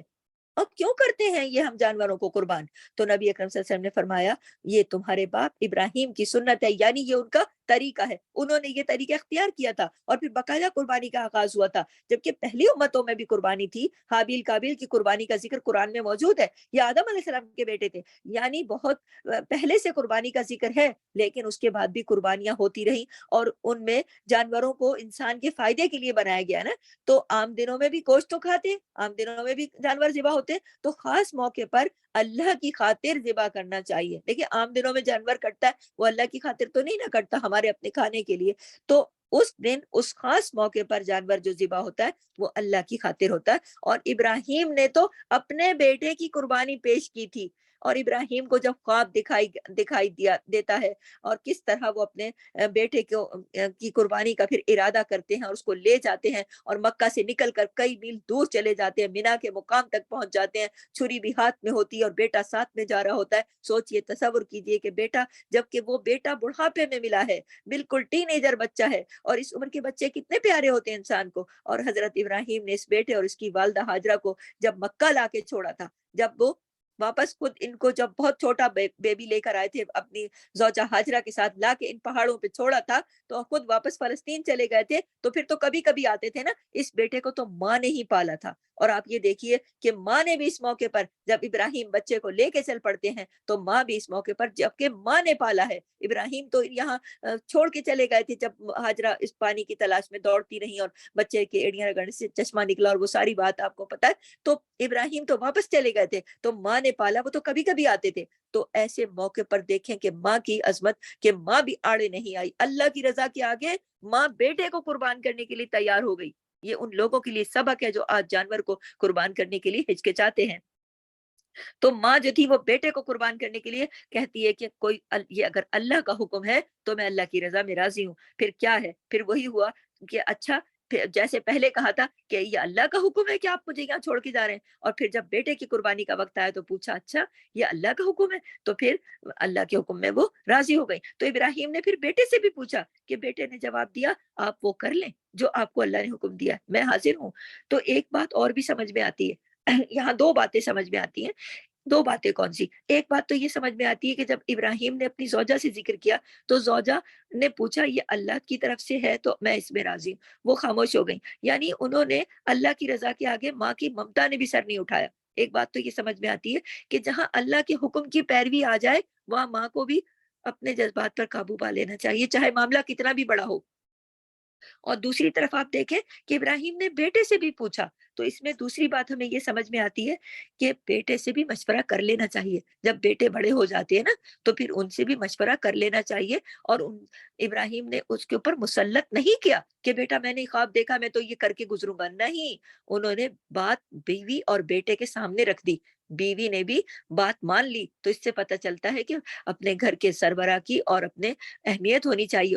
اور کیوں کرتے ہیں یہ ہم جانوروں کو قربان؟ تو نبی اکرم صلی اللہ علیہ وسلم نے فرمایا، یہ تمہارے باپ ابراہیم کی سنت ہے، یعنی یہ ان کا طریقہ ہے، انہوں نے یہ طریقہ اختیار کیا تھا، اور پھر باقاعدہ قربانی کا آغاز ہوا تھا۔ جبکہ پہلی امتوں میں بھی قربانی تھی، حابیل کابیل کی قربانی کا ذکر قرآن میں موجود ہے، یہ آدم علیہ السلام کے بیٹے تھے، یعنی بہت پہلے سے قربانی کا ذکر ہے، لیکن اس کے بعد بھی قربانیاں ہوتی رہیں، اور ان میں جانوروں کو انسان کے فائدے کے لیے بنایا گیا نا۔ تو عام دنوں میں بھی گوشت تو کھاتے، عام دنوں میں بھی جانور ذبح ہوتے، تو خاص موقع پر اللہ کی خاطر ذبح کرنا چاہیے۔ دیکھیں عام دنوں میں جانور کٹتا ہے، وہ اللہ کی خاطر تو نہیں نہ کٹتا، ہمارے اپنے کھانے کے لیے۔ تو اس دن اس خاص موقع پر جانور جو ذبح ہوتا ہے وہ اللہ کی خاطر ہوتا ہے۔ اور ابراہیم نے تو اپنے بیٹے کی قربانی پیش کی تھی، اور ابراہیم کو جب خواب دکھائی دیتا ہے، اور کس طرح وہ اپنے بیٹے کی قربانی کا پھر ارادہ کرتے ہیں اور اس کو لے جاتے ہیں، اور مکہ سے نکل کر کئی میل دور چلے جاتے ہیں، مینا کے مقام تک پہنچ جاتے ہیں، چھری بھی ہاتھ میں ہوتی ہے اور بیٹا ساتھ میں جا رہا ہوتا ہے۔ سوچئے، تصور کیجئے کہ بیٹا، جبکہ وہ بیٹا بڑھاپے میں ملا ہے، بالکل ٹین ایجر بچہ ہے، اور اس عمر کے بچے کتنے پیارے ہوتے ہیں انسان کو۔ اور حضرت ابراہیم نے اس بیٹے اور اس کی والدہ ہاجرہ کو جب مکہ لا کے چھوڑا تھا، جب وہ واپس خود ان کو جب بہت چھوٹا بیبی لے کر آئے تھے، اپنی زوجہ ہاجرہ کے ساتھ لا کے ان پہاڑوں پہ چھوڑا تھا، تو خود واپس فلسطین چلے گئے تھے، تو پھر تو کبھی کبھی آتے تھے نا۔ اس بیٹے کو تو ماں نے ہی پالا تھا، اور آپ یہ دیکھیے کہ ماں نے بھی اس موقع پر جب ابراہیم بچے کو لے کے چل پڑتے ہیں، تو ماں بھی اس موقع پر، جبکہ ماں نے پالا ہے۔ ابراہیم تو یہاں چھوڑ کے چلے گئے تھے جب ہاجرہ اس پانی کی تلاش میں دوڑتی رہی، اور بچے کے ایڑیاں رگڑنے سے چشمہ نکلا، اور وہ ساری بات آپ کو پتا ہے۔ تو ابراہیم تو واپس چلے گئے تھے، تو ماں نے پالا، وہ تو کبھی کبھی آتے تھے۔ تو ایسے موقع پر دیکھیں کہ ماں کی عظمت، کہ ماں بھی آڑے نہیں آئی، اللہ کی رضا کے آگے ماں بیٹے کو قربان کرنے کے لیے تیار ہو گئی۔ یہ ان لوگوں کے لیے سبق ہے جو آج جانور کو قربان کرنے کے لیے ہچکچاتے ہیں۔ تو ماں جو تھی وہ بیٹے کو قربان کرنے کے لیے کہتی ہے کہ یہ اگر اللہ کا حکم ہے تو میں اللہ کی رضا میں راضی ہوں۔ پھر کیا ہے؟ پھر وہی ہوا کہ اچھا، پھر جیسے پہلے کہا تھا کہ یہ اللہ کا حکم ہے کہ آپ مجھے یہاں چھوڑ کے جا رہے ہیں، اور پھر جب بیٹے کی قربانی کا وقت آیا تو پوچھا اچھا یہ اللہ کا حکم ہے، تو پھر اللہ کے حکم میں وہ راضی ہو گئی۔ تو ابراہیم نے پھر بیٹے سے بھی پوچھا، کہ بیٹے نے جواب دیا آپ وہ کر لیں جو آپ کو اللہ نے حکم دیا ہے، میں حاضر ہوں۔ تو ایک بات اور بھی سمجھ میں آتی ہے، یہاں دو باتیں سمجھ میں آتی ہیں۔ دو باتیں کون سی؟ ایک بات تو یہ سمجھ میں آتی ہے کہ جب ابراہیم نے اپنی زوجہ سے ذکر کیا، تو زوجہ نے پوچھا یہ اللہ کی طرف سے ہے تو میں اس میں راضی ہوں، وہ خاموش ہو گئی، یعنی انہوں نے اللہ کی رضا کے آگے ماں کی ممتا نے بھی سر نہیں اٹھایا۔ ایک بات تو یہ سمجھ میں آتی ہے کہ جہاں اللہ کے حکم کی پیروی آ جائے، وہاں ماں کو بھی اپنے جذبات پر قابو پا لینا چاہیے، چاہے معاملہ کتنا بھی بڑا ہو۔ اور دوسری طرف آپ دیکھیں کہ ابراہیم نے بیٹے سے بھی پوچھا، تو اس میں دوسری بات ہمیں یہ سمجھ میں آتی ہے کہ بیٹے سے بھی مشورہ کر لینا چاہیے۔ جب بیٹے بڑے ہو جاتے ہیں نا، تو پھر ان سے بھی مشورہ کر لینا چاہیے۔ اور ابراہیم نے اس کے اوپر مسلط نہیں کیا کہ بیٹا میں نے خواب دیکھا میں تو یہ کر کے گزروں گا، نہیں، انہوں نے بات بیوی اور بیٹے کے سامنے رکھ دی، بیوی نے بھی بات مان لی۔ تو اس سے پتہ چلتا ہے کہ اپنے گھر کے سربراہ کی اور اپنے اہمیت ہونی چاہیے،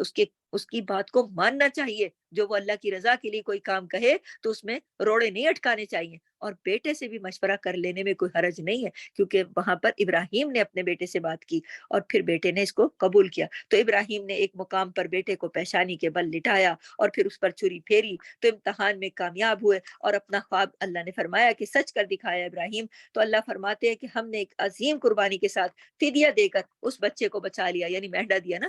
اس کی بات کو ماننا چاہیے۔ جو وہ اللہ کی رضا کے لیے کوئی کام کہے تو اس میں روڑے نہیں اٹکانے چاہیے، اور بیٹے سے بھی مشورہ کر لینے میں کوئی حرج نہیں ہے، کیونکہ وہاں پر ابراہیم نے اپنے بیٹے سے بات کی اور پھر بیٹے نے اس کو قبول کیا۔ تو ابراہیم نے ایک مقام پر بیٹے کو پیشانی کے بل لٹایا اور پھر اس پر چھری پھیری، تو امتحان میں کامیاب ہوئے اور اپنا خواب اللہ نے فرمایا کہ سچ کر دکھایا ابراہیم۔ تو اللہ فرماتے ہیں کہ ہم نے ایک عظیم قربانی کے ساتھ فدیہ دے کر اس بچے کو بچا لیا، یعنی مہنڈا دیا نا۔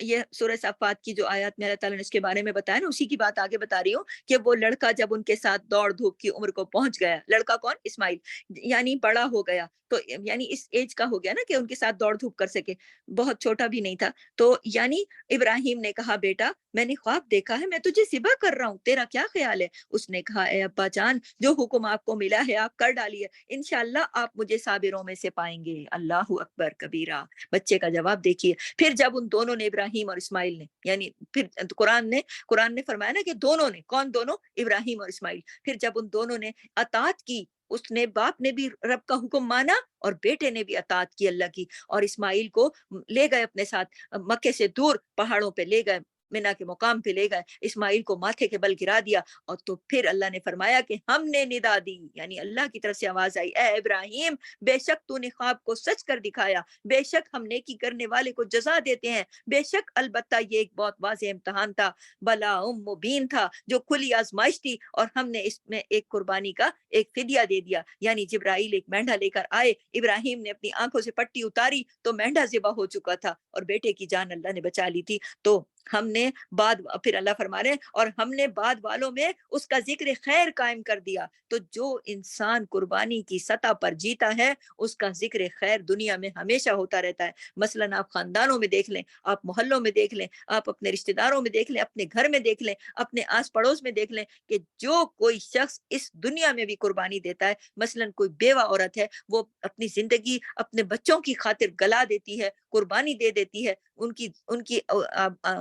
یہ سورہ صافات کی جو آیات میں اللہ تعالیٰ نے اس کے بارے میں بتایا نا، اسی کی بات آگے بتا رہی ہوں کہ وہ لڑکا جب ان کے ساتھ دوڑ دھوپ کی عمر کو پہنچ گیا، لڑکا کون؟ اسماعیل، یعنی بڑا ہو گیا، تو یعنی اس ایج کا ہو گیا نا کہ ان کے ساتھ دوڑ دھوپ کر سکے، بہت چھوٹا بھی نہیں تھا، تو یعنی ابراہیم نے کہا بیٹا میں نے خواب دیکھا ہے، میں تجھے ذبح کر رہا ہوں، تیرا کیا خیال ہے؟ اس نے کہا اے ابا جان، جو حکم آپ کو ملا ہے آپ کر ڈالیے، انشاءاللہ آپ مجھے صابروں میں سے پائیں گے۔ اللہ اکبر کبیرہ، بچے کا جواب دیکھیے۔ پھر جب ان دونوں نے، ابراہیم اور اسماعیل نے، یعنی پھر قرآن نے فرمایا نا کہ دونوں نے، کون دونوں؟ ابراہیم اور اسماعیل۔ پھر جب ان دونوں نے اطاعت کی، اس نے باپ نے بھی رب کا حکم مانا اور بیٹے نے بھی اطاعت کی اللہ کی، اور اسماعیل کو لے گئے اپنے ساتھ مکے سے دور پہاڑوں پہ لے گئے، مینا کے مقام پہ لے گئے، اسماعیل کو ماتھے کے بل گرا دیا، اور تو پھر اللہ نے فرمایا کہ ہم نے ندا دی، یعنی اللہ کی طرف سے آواز آئی، اے ابراہیم بے شک تو نے خواب کو سچ کر دکھایا، بے شک ہم نیکی کرنے والے کو جزا دیتے ہیں، بے شک البتہ یہ ایک بہت واضح امتحان تھا، بلا مبین تھا، جو کھلی آزمائش تھی، اور ہم نے اس میں ایک قربانی کا ایک فدیہ دے دیا، یعنی جبرائیل ایک مینڈا لے کر آئے، ابراہیم نے اپنی آنکھوں سے پٹی اتاری تو مینڈا ذبح ہو چکا تھا، اور بیٹے کی جان اللہ نے بچا لی تھی۔ تو ہم نے بعد، پھر اللہ فرما رہے ہیں، اور ہم نے بعد والوں میں اس کا ذکر خیر قائم کر دیا۔ تو جو انسان قربانی کی سطح پر جیتا ہے اس کا ذکر خیر دنیا میں ہمیشہ ہوتا رہتا ہے۔ مثلاً آپ خاندانوں میں دیکھ لیں، آپ محلوں میں دیکھ لیں، آپ اپنے رشتہ داروں میں دیکھ لیں، اپنے گھر میں دیکھ لیں، اپنے آس پڑوس میں دیکھ لیں، کہ جو کوئی شخص اس دنیا میں بھی قربانی دیتا ہے، مثلاً کوئی بیوہ عورت ہے، وہ اپنی زندگی اپنے بچوں کی خاطر گلا دیتی ہے، قربانی دے دیتی ہے، ان کی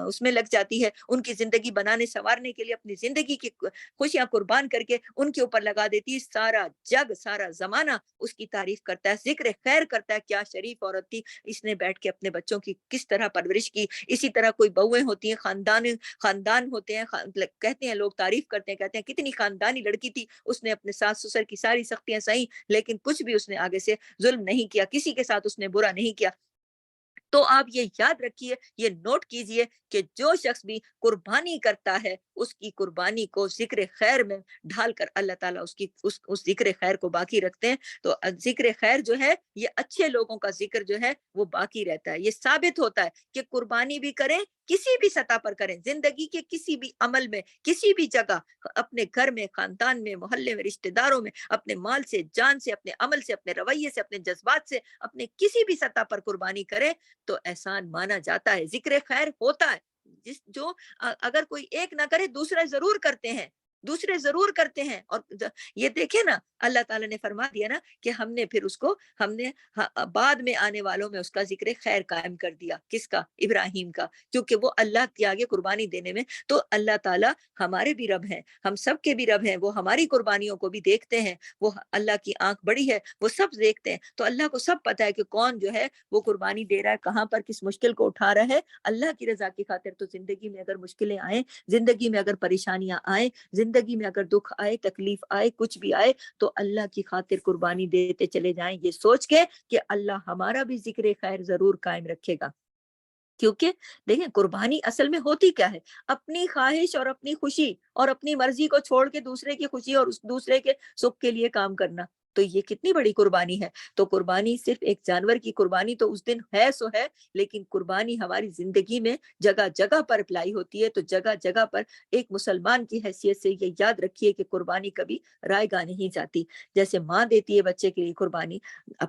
اس میں لگ جاتی ہے، ان کی زندگی بنانے سنوارنے کے لیے اپنی زندگی کی خوشیاں قربان کر کے ان کے اوپر لگا دیتی ہے، سارا جگ سارا زمانہ اس کی تعریف کرتا ہے، ذکر خیر کرتا ہے، کیا شریف عورت تھی، اس نے بیٹھ کے اپنے بچوں کی کس طرح پرورش کی۔ اسی طرح کوئی بہویں ہوتی ہیں، خاندان ہوتے ہیں، کہتے ہیں لوگ، تعریف کرتے ہیں، کہتے ہیں کتنی خاندانی لڑکی تھی، اس نے اپنے ساس سسر کی ساری سختیاں سہیں، لیکن کچھ بھی اس نے آگے سے ظلم نہیں کیا، کسی کے ساتھ اس نے برا نہیں کیا۔ تو آپ یہ یاد رکھیے، یہ نوٹ کیجئے کہ جو شخص بھی قربانی کرتا ہے اس کی قربانی کو ذکر خیر میں ڈھال کر اللہ تعالیٰ اس ذکر خیر کو باقی رکھتے ہیں۔ تو ذکر خیر جو ہے، یہ اچھے لوگوں کا ذکر جو ہے وہ باقی رہتا ہے۔ یہ ثابت ہوتا ہے کہ قربانی بھی کریں، کسی بھی سطح پر کریں، زندگی کے کسی بھی عمل میں، کسی بھی جگہ، اپنے گھر میں، خاندان میں، محلے میں، رشتہ داروں میں، اپنے مال سے، جان سے، اپنے عمل سے، اپنے رویے سے، اپنے جذبات سے، اپنے کسی بھی سطح پر قربانی کریں تو احسان مانا جاتا ہے، ذکر خیر ہوتا ہے۔ اگر کوئی ایک نہ کرے، دوسرے ضرور کرتے ہیں، دوسرے ضرور کرتے ہیں، اور یہ دیکھیں نا، اللہ تعالیٰ نے فرما دیا نا کہ ہم نے پھر اس کو، ہم نے بعد میں آنے والوں میں اس کا ذکر خیر قائم کر دیا، کس کا؟ ابراہیم کا، کیونکہ وہ اللہ کے آگے قربانی دینے میں، تو اللہ تعالیٰ ہمارے بھی رب ہیں، ہم سب کے بھی رب ہیں، وہ ہماری قربانیوں کو بھی دیکھتے ہیں، وہ اللہ کی آنکھ بڑی ہے، وہ سب دیکھتے ہیں، تو اللہ کو سب پتا ہے کہ کون جو ہے وہ قربانی دے رہا ہے، کہاں پر کس مشکل کو اٹھا رہا ہے اللہ کی رضا کی خاطر۔ تو زندگی میں اگر مشکلیں آئیں، زندگی میں اگر پریشانیاں آئیں، زندگی میں اگر دکھ آئے، تکلیف آئے، کچھ بھی آئے، تو اللہ کی خاطر قربانی دیتے چلے جائیں، یہ سوچ کے کہ اللہ ہمارا بھی ذکر خیر ضرور قائم رکھے گا۔ کیونکہ دیکھیں، قربانی اصل میں ہوتی کیا ہے؟ اپنی خواہش اور اپنی خوشی اور اپنی مرضی کو چھوڑ کے دوسرے کی خوشی اور دوسرے کے سکھ کے لیے کام کرنا، تو یہ کتنی بڑی قربانی ہے۔ تو قربانی صرف ایک جانور کی قربانی تو اس دن ہے سو ہے، لیکن قربانی ہماری زندگی میں جگہ جگہ پر اپلائی ہوتی ہے۔ تو جگہ جگہ پر ایک مسلمان کی حیثیت سے یہ یاد رکھیے کہ قربانی کبھی رائے گاہ نہیں جاتی۔ جیسے ماں دیتی ہے بچے کے لیے قربانی،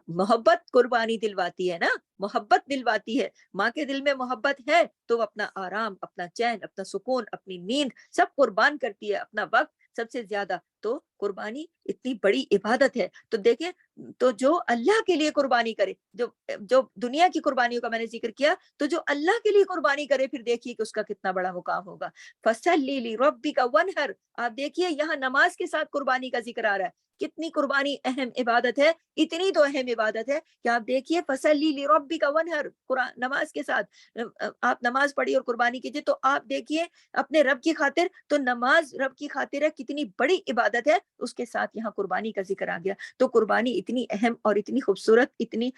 محبت قربانی دلواتی ہے نا، محبت دلواتی ہے۔ ماں کے دل میں محبت ہے تو وہ اپنا آرام، اپنا چین، اپنا سکون، اپنی نیند سب قربان کرتی ہے، اپنا وقت سب سے زیادہ۔ تو قربانی اتنی بڑی عبادت ہے۔ تو دیکھیں، تو جو اللہ کے لیے قربانی کرے، جو دنیا کی قربانیوں کا میں نے ذکر کیا، تو جو اللہ کے لیے قربانی کرے، پھر دیکھیے کہ اس کا کتنا بڑا مقام ہوگا۔ فَصَلِّ لِرَبِّكَ وَانْحَرْ، آپ دیکھیے یہاں نماز کے ساتھ قربانی کا ذکر آ رہا ہے۔ کتنی قربانی اہم عبادت ہے، اتنی تو اہم عبادت ہے کہ آپ دیکھیے فَصَلِّ لِرَبِّكَ وَانْحَرْ، قرآن نماز کے ساتھ آپ نماز پڑھیے اور قربانی کیجیے، تو آپ دیکھیے اپنے رب کی خاطر، تو نماز رب کی خاطر ہے، کتنی بڑی عبادت ہے، اس کے ساتھ یہاں قربانی کا ذکر آ گیا۔ تو قربانی اتنی اہم اور اتنی خوبصورت، اتنی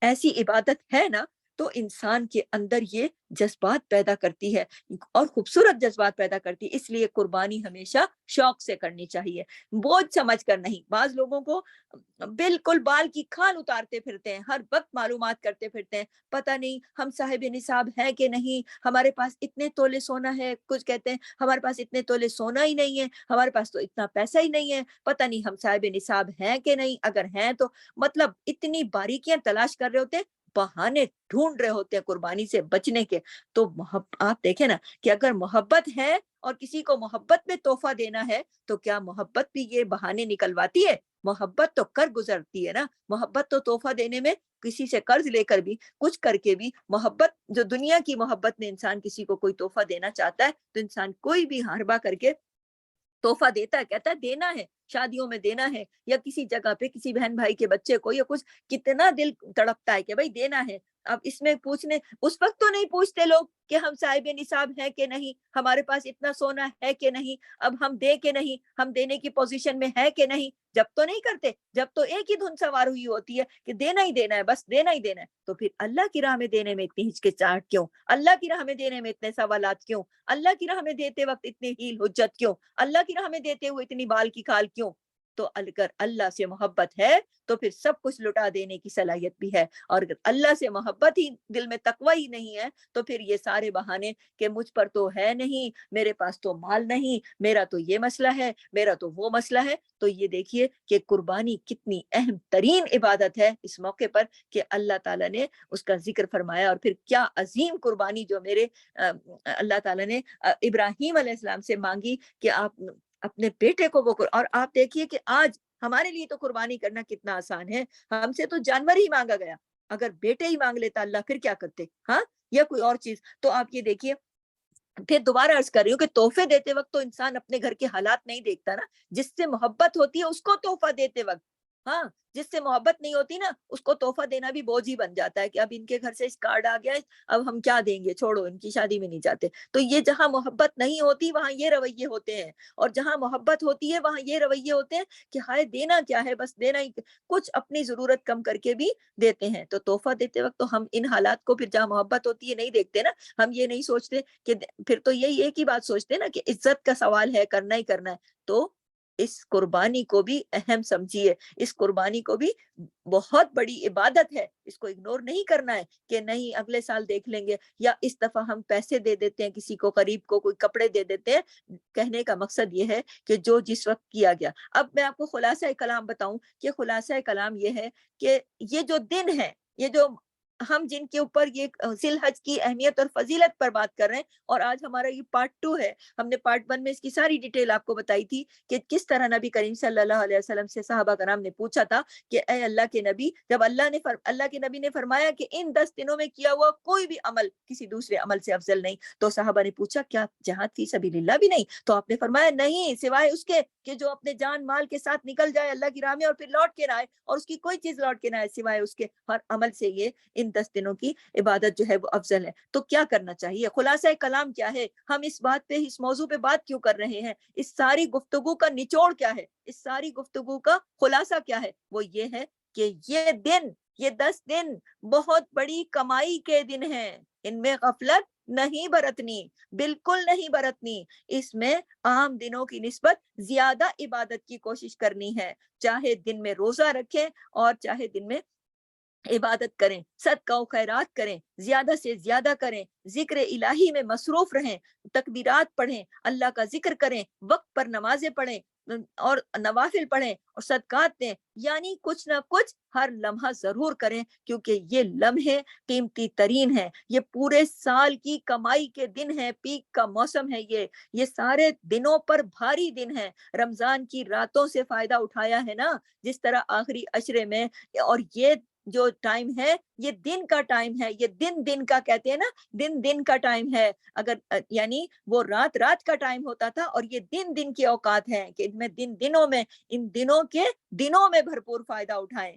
ایسی عبادت ہے نا تو انسان کے اندر یہ جذبات پیدا کرتی ہے اور خوبصورت جذبات پیدا کرتی ہے. اس لیے قربانی ہمیشہ شوق سے کرنی چاہیے, بوجھ سمجھ کر نہیں. بعض لوگوں کو بالکل بال کی کھال اتارتے پھرتے ہیں, ہر وقت معلومات کرتے پھرتے ہیں, پتہ نہیں ہم صاحب نصاب ہے کہ نہیں, ہمارے پاس اتنے تولے سونا ہے, کچھ کہتے ہیں ہمارے پاس اتنے تولے سونا ہی نہیں ہے, ہمارے پاس تو اتنا پیسہ ہی نہیں ہے, پتہ نہیں ہم صاحب نصاب ہیں کہ نہیں, اگر ہیں تو مطلب اتنی باریکیاں تلاش کر رہے ہوتے ہیں, بہانے ڈھونڈ رہے ہوتے ہیں قربانی سے بچنے کے. تو آپ دیکھیں نا کہ اگر محبت ہے اور کسی کو محبت میں تحفہ دینا ہے تو کیا محبت بھی یہ بہانے نکلواتی ہے؟ محبت تو کر گزرتی ہے نا. محبت تو تحفہ دینے میں, کسی سے قرض لے کر بھی, کچھ کر کے بھی, محبت جو دنیا کی محبت میں انسان کسی کو کوئی تحفہ دینا چاہتا ہے تو انسان کوئی بھی ہاربا کر کے تحفہ دیتا ہے, کہتا ہے دینا ہے, شادیوں میں دینا ہے, یا کسی جگہ پہ کسی بہن بھائی کے بچے کو یا کچھ, کتنا دل تڑپتا ہے کہ بھائی دینا ہے. اب اس میں پوچھنے, اس وقت تو نہیں پوچھتے لوگ کہ ہم صاحب نصاب ہے کہ نہیں, ہمارے پاس اتنا سونا ہے کہ نہیں, اب ہم دے کہ نہیں, ہم دینے کی پوزیشن میں ہے کہ نہیں, جب تو نہیں کرتے. جب تو ایک ہی دھن سوار ہوئی ہوتی ہے کہ دینا ہی دینا ہے, بس دینا ہی دینا ہے. تو پھر اللہ کی راہ میں دینے میں اتنی ہچکچاہٹ کیوں؟ اللہ کی راہ میں دینے میں اتنے سوالات کیوں؟ اللہ کی راہ میں دیتے وقت اتنی ہیل حجت کیوں؟ اللہ کی راہ میں دیتے ہوئے اتنی بال کی کھال کیوں؟ تو اگر اللہ سے محبت ہے تو پھر سب کچھ لٹا دینے کی صلاحیت بھی ہے. اور اگر اللہ سے محبت ہی دل میں تقوی ہی نہیں ہے تو پھر یہ سارے بہانے کہ مجھ پر تو ہے نہیں, میرے پاس تو مال نہیں, میرا تو یہ مسئلہ ہے, میرا تو وہ مسئلہ ہے. تو یہ دیکھیے کہ قربانی کتنی اہم ترین عبادت ہے اس موقع پر کہ اللہ تعالیٰ نے اس کا ذکر فرمایا. اور پھر کیا عظیم قربانی جو میرے اللہ تعالیٰ نے ابراہیم علیہ السلام سے مانگی کہ آپ اپنے بیٹے کو وہ. اور آپ دیکھیے کہ آج ہمارے لیے تو قربانی کرنا کتنا آسان ہے, ہم سے تو جانور ہی مانگا گیا, اگر بیٹے ہی مانگ لیتا اللہ پھر کیا کرتے, ہاں, یا کوئی اور چیز. تو آپ یہ دیکھیے, پھر دوبارہ عرض کر رہی ہوں کہ تحفے دیتے وقت تو انسان اپنے گھر کے حالات نہیں دیکھتا نا, جس سے محبت ہوتی ہے اس کو تحفہ دیتے وقت, ہاں, جس سے محبت نہیں ہوتی نا اس کو تحفہ دینا بھی بوجھ ہی بن جاتا ہے کہ اب ان کے گھر سے اس کارڈ آ گیا ہے, اب ہم کیا دیں گے, چھوڑو, ان کی شادی میں نہیں جاتے. تو یہ جہاں محبت نہیں ہوتی وہاں یہ رویے ہوتے ہیں, اور جہاں محبت ہوتی ہے وہاں یہ رویے ہوتے ہیں کہ ہائے دینا کیا ہے, بس دینا ہی, کچھ اپنی ضرورت کم کر کے بھی دیتے ہیں. تو تحفہ دیتے وقت تو ہم ان حالات کو پھر جہاں محبت ہوتی ہے نہیں دیکھتے نا, ہم یہ نہیں سوچتے کہ پھر تو یہی ایک ہی بات سوچتے نا کہ عزت کا سوال ہے, کرنا ہی کرنا ہے. تو اس قربانی کو بھی اہم سمجھیے, اس قربانی کو بھی بہت بڑی عبادت ہے, اس کو اگنور نہیں کرنا ہے کہ نہیں اگلے سال دیکھ لیں گے, یا اس دفعہ ہم پیسے دے دیتے ہیں کسی کو, قریب کو کوئی کپڑے دے دیتے ہیں. کہنے کا مقصد یہ ہے کہ جو جس وقت کیا گیا. اب میں آپ کو خلاصہ کلام بتاؤں کہ خلاصہ کلام یہ ہے کہ یہ جو دن ہے, یہ جو ہم جن کے اوپر یہ ذی الحج کی اہمیت اور فضیلت پر بات کر رہے ہیں, اور آج ہمارا یہ پارٹ 2 ہے. ہم نے پارٹ 1 میں اس کی ساری ڈیٹیل آپ کو بتائی تھی کہ کس طرح نبی کریم صلی اللہ علیہ وسلم سے صحابہ کرام نے پوچھا تھا کہ اے اللہ کے نبی, جب اللہ کے نبی نے فرمایا کہ ان 10 دنوں میں کیا ہوا کوئی بھی عمل کسی دوسرے عمل سے افضل نہیں, تو صحابہ نے پوچھا کیا جہاد فی سبیل اللہ بھی نہیں؟ تو آپ نے فرمایا نہیں, سوائے اس کے کہ جو اپنے جان مال کے ساتھ نکل جائے اللہ کی راہ میں اور پھر لوٹ کے نہ آئے, اور اس کی کوئی چیز لوٹ کے نہ آئے سوائے اس کے, ہر عمل سے یہ ان 10 دنوں کی عبادت جو ہے وہ افضل ہے. تو کیا کرنا چاہیے, خلاصہ کلام کیا ہے, ہم اس بات پہ, اس موضوع پہ بات کیوں کر رہے ہیں, اس ساری گفتگو کا نچوڑ کیا ہے, اس ساری گفتگو کا خلاصہ کیا ہے؟ وہ یہ ہے کہ یہ دن, یہ 10 دن بہت بڑی کمائی کے دن ہیں, ان میں غفلت نہیں برتنی, بالکل نہیں برتنی. اس میں عام دنوں کی نسبت زیادہ عبادت کی کوشش کرنی ہے, چاہے دن میں روزہ رکھیں اور چاہے دن میں عبادت کریں, صدقہ و خیرات کریں, زیادہ سے زیادہ کریں, ذکر الہی میں مصروف رہیں, تکبیرات پڑھیں, اللہ کا ذکر کریں, وقت پر نمازیں پڑھیں اور نوافل پڑھیں اور صدقات دیں, یعنی کچھ نہ کچھ ہر لمحہ ضرور کریں, کیونکہ یہ لمحے قیمتی ترین ہیں, یہ پورے سال کی کمائی کے دن ہیں, پیک کا موسم ہے, یہ سارے دنوں پر بھاری دن ہیں. رمضان کی راتوں سے فائدہ اٹھایا ہے نا, جس طرح آخری عشرے میں, اور یہ جو ٹائم ہے یہ دن کا ٹائم ہے, یہ دن کا کہتے ہیں نا, دن کا ٹائم ہے. اگر یعنی وہ رات کا ٹائم ہوتا تھا, اور یہ دن کی اوقات ہیں کہ ان میں دنوں میں, ان دنوں کے دنوں میں بھرپور فائدہ اٹھائیں.